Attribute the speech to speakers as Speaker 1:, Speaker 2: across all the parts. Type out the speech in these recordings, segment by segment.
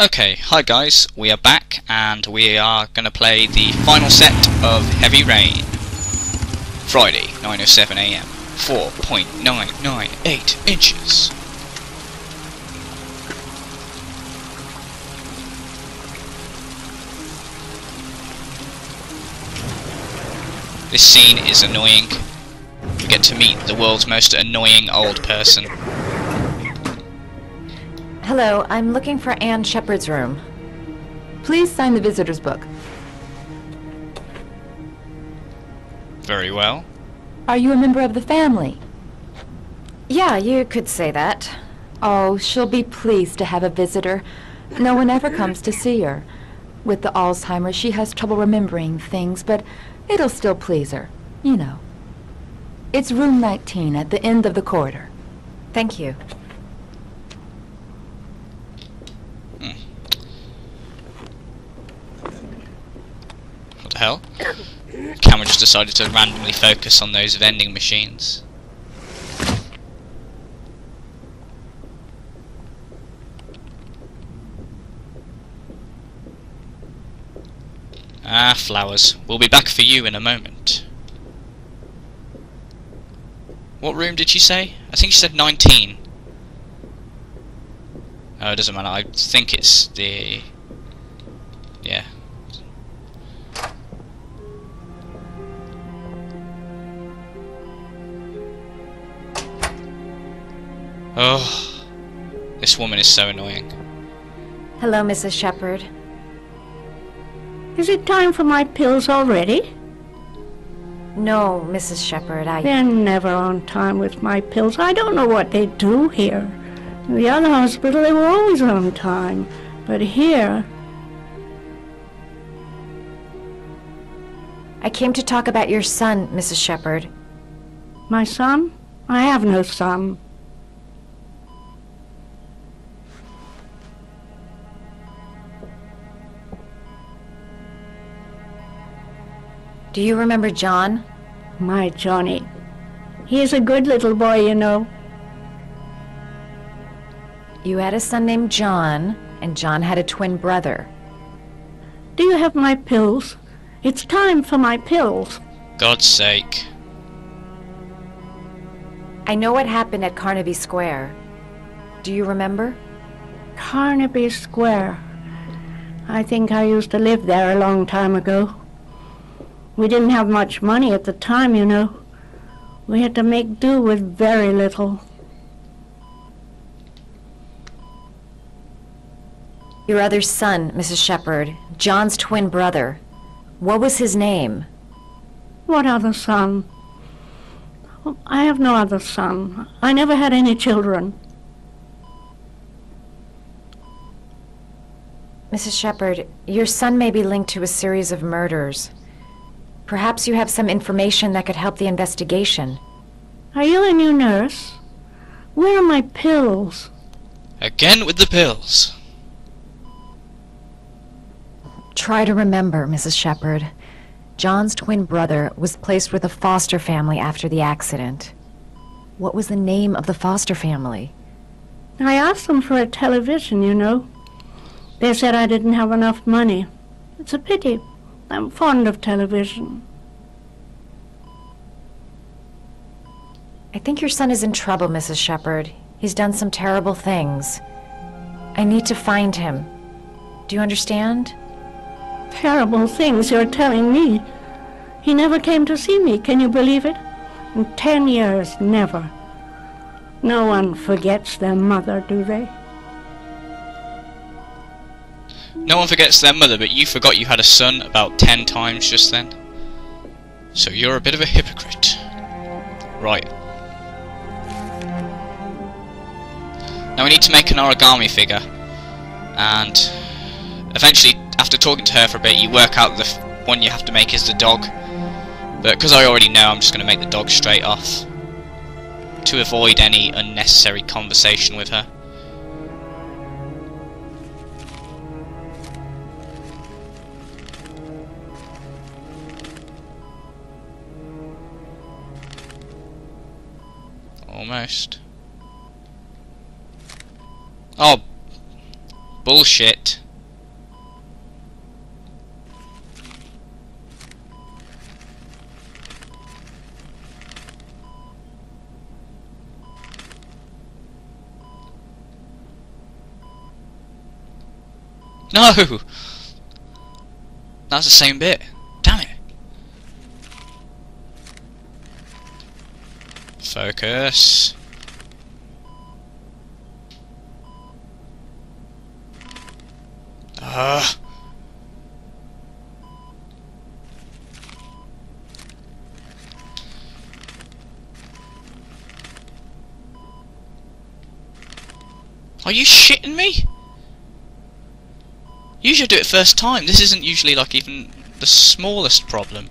Speaker 1: Okay, hi guys, we are back and we are going to play the final set of Heavy Rain. Friday, 9:07 AM, 4.998 inches. This scene is annoying. We get to meet the world's most annoying old person.
Speaker 2: Hello, I'm looking for Anne Sheppard's room. Please sign the visitor's book.
Speaker 1: Very well.
Speaker 2: Are you a member of the family? Yeah, you could say that. Oh, she'll be pleased to have a visitor. No one ever comes to see her. With the Alzheimer's, she has trouble remembering things, but it'll still please her, you know. It's room 19 at the end of the corridor. Thank you.
Speaker 1: What the hell? The camera just decided to randomly focus on those vending machines. Ah, flowers. We'll be back for you in a moment. What room did she say? I think she said 19. Oh, it doesn't matter. I think it's the... yeah. Oh, this woman is so annoying.
Speaker 2: Hello, Mrs. Sheppard.
Speaker 3: Is it time for my pills already?
Speaker 2: No, Mrs. Sheppard,
Speaker 3: They're never on time with my pills. I don't know what they do here. In the other hospital, they were always on time. But here...
Speaker 2: I came to talk about your son, Mrs. Sheppard.
Speaker 3: My son? I have no son.
Speaker 2: Do you remember John?
Speaker 3: My Johnny. He is a good little boy, you know.
Speaker 2: You had a son named John, and John had a twin brother.
Speaker 3: Do you have my pills? It's time for my pills.
Speaker 1: God's sake.
Speaker 2: I know what happened at Carnaby Square. Do you remember?
Speaker 3: Carnaby Square. I think I used to live there a long time ago. We didn't have much money at the time, you know. We had to make do with very little.
Speaker 2: Your other son, Mrs. Sheppard, John's twin brother. What was his name?
Speaker 3: What other son? I have no other son. I never had any children.
Speaker 2: Mrs. Sheppard, your son may be linked to a series of murders. Perhaps you have some information that could help the investigation.
Speaker 3: Are you a new nurse? Where are my pills?
Speaker 1: Again with the pills.
Speaker 2: Try to remember, Mrs. Sheppard. John's twin brother was placed with a foster family after the accident. What was the name of the foster family?
Speaker 3: I asked them for a television, you know. They said I didn't have enough money. It's a pity. I'm fond of television.
Speaker 2: I think your son is in trouble, Mrs. Sheppard. He's done some terrible things. I need to find him. Do you understand?
Speaker 3: Terrible things you're telling me. He never came to see me, can you believe it? In 10 years, never. No one forgets their mother, do they?
Speaker 1: No one forgets their mother, but you forgot you had a son about 10 times just then. So you're a bit of a hypocrite. Right. Now we need to make an origami figure. And eventually, after talking to her for a bit, you work out the one you have to make is the dog. But because I already know, I'm just going to make the dog straight off. To avoid any unnecessary conversation with her. Almost. Oh, Bullshit. No! That's the same bit. Damn it. Focus. Ugh. Are you shitting me? Usually I do it first time. This isn't usually like even the smallest problem.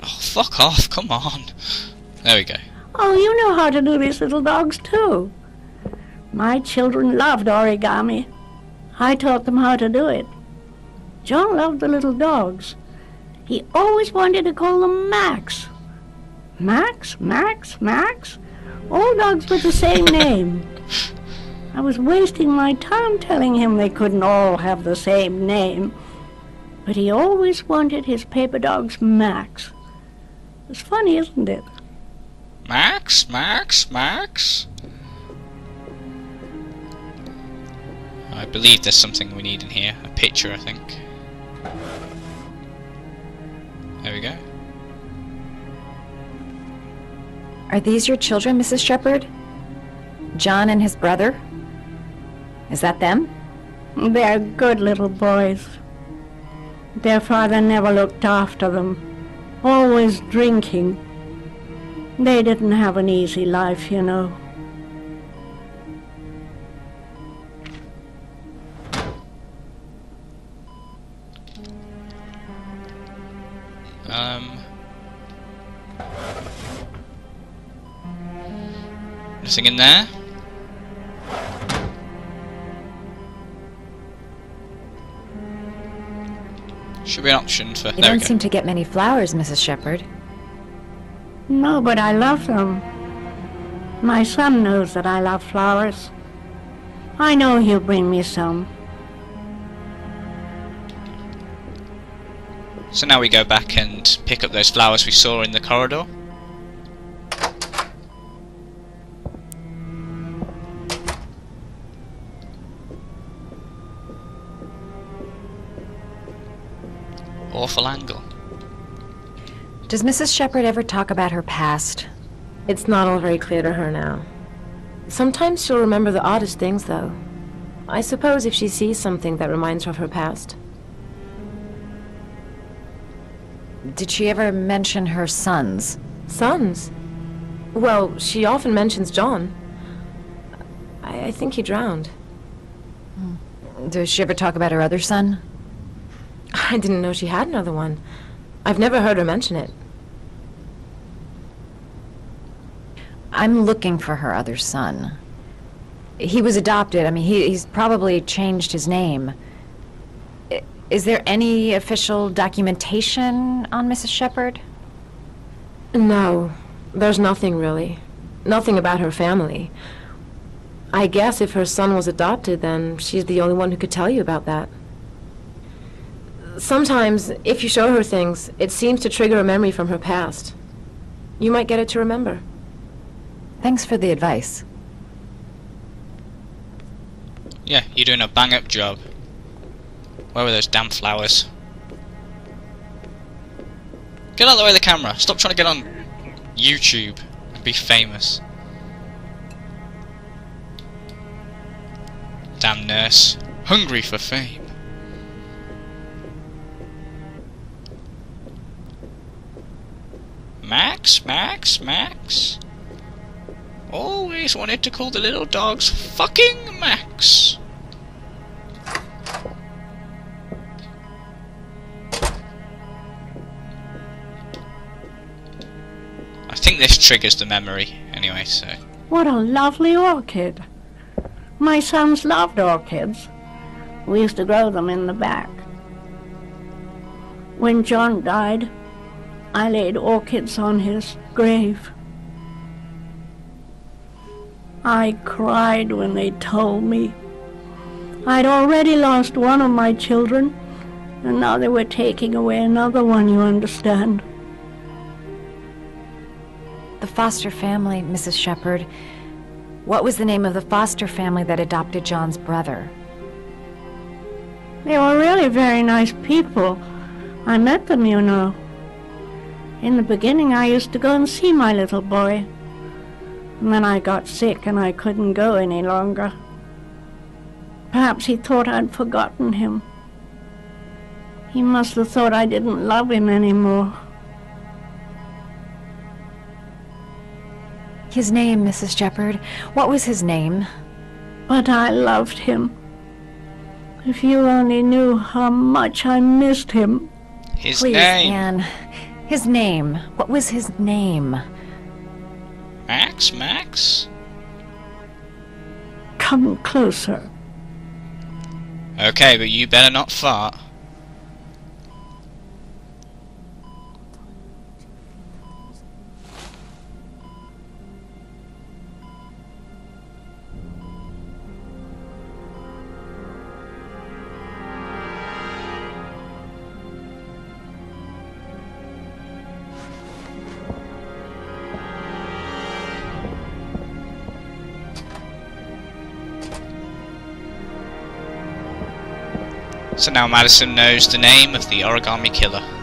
Speaker 1: Oh, fuck off, come on. There we go.
Speaker 3: Oh, you know how to do these little dogs too. My children loved origami. I taught them how to do it. John loved the little dogs. He always wanted to call them Max. Max, Max, Max. All dogs with the same name. I was wasting my time telling him they couldn't all have the same name. But he always wanted his paper dogs Max. It's funny, isn't it?
Speaker 1: Max, Max, Max. I believe there's something we need in here. A picture, I think. There we go.
Speaker 2: Are these your children, Mrs. Sheppard? John and his brother? Is that them?
Speaker 3: They're good little boys. Their father never looked after them. Always drinking. They didn't have an easy life, you know.
Speaker 1: Nothing in there? Should be an option for...
Speaker 2: You don't seem to get many flowers, Mrs. Sheppard.
Speaker 3: No, but I love them. My son knows that I love flowers. I know he'll bring me some.
Speaker 1: So now we go back and pick up those flowers we saw in the corridor. Awful angle.
Speaker 2: Does Mrs. Sheppard ever talk about her past?
Speaker 4: It's not all very clear to her now. Sometimes she'll remember the oddest things, though. I suppose if she sees something that reminds her of her past.
Speaker 2: Did she ever mention her sons?
Speaker 4: Sons? Well, she often mentions John. I think he drowned.
Speaker 2: Does she ever talk about her other son?
Speaker 4: I didn't know she had another one. I've never heard her mention it.
Speaker 2: I'm looking for her other son. He was adopted. I mean, he's probably changed his name. Is there any official documentation on Mrs. Sheppard?
Speaker 4: No, there's nothing really. Nothing about her family. I guess if her son was adopted, then she's the only one who could tell you about that. Sometimes, if you show her things, it seems to trigger a memory from her past. You might get it to remember.
Speaker 2: Thanks for the advice.
Speaker 1: Yeah, you're doing a bang-up job. Where were those damn flowers? Get out of the way of the camera. Stop trying to get on YouTube and be famous. Damn nurse. Hungry for fame. Max, Max, Max. Always wanted to call the little dogs fucking Max. I think this triggers the memory anyway, so...
Speaker 3: What a lovely orchid. My sons loved orchids. We used to grow them in the back. When John died, I laid orchids on his grave. I cried when they told me. I'd already lost one of my children, and now they were taking away another one, you understand.
Speaker 2: The foster family, Mrs. Sheppard. What was the name of the foster family that adopted John's brother?
Speaker 3: They were really very nice people. I met them, you know. In the beginning, I used to go and see my little boy. And then I got sick and I couldn't go any longer. Perhaps he thought I'd forgotten him. He must have thought I didn't love him anymore.
Speaker 2: His name, Mrs. Sheppard. What was his name?
Speaker 3: But I loved him. If you only knew how much I missed him.
Speaker 1: His
Speaker 2: Please,
Speaker 1: name.
Speaker 2: Anne. His name. What was his name?
Speaker 1: Max?
Speaker 3: Come closer.
Speaker 1: Okay, but you better not fart. So now Madison knows the name of the origami killer.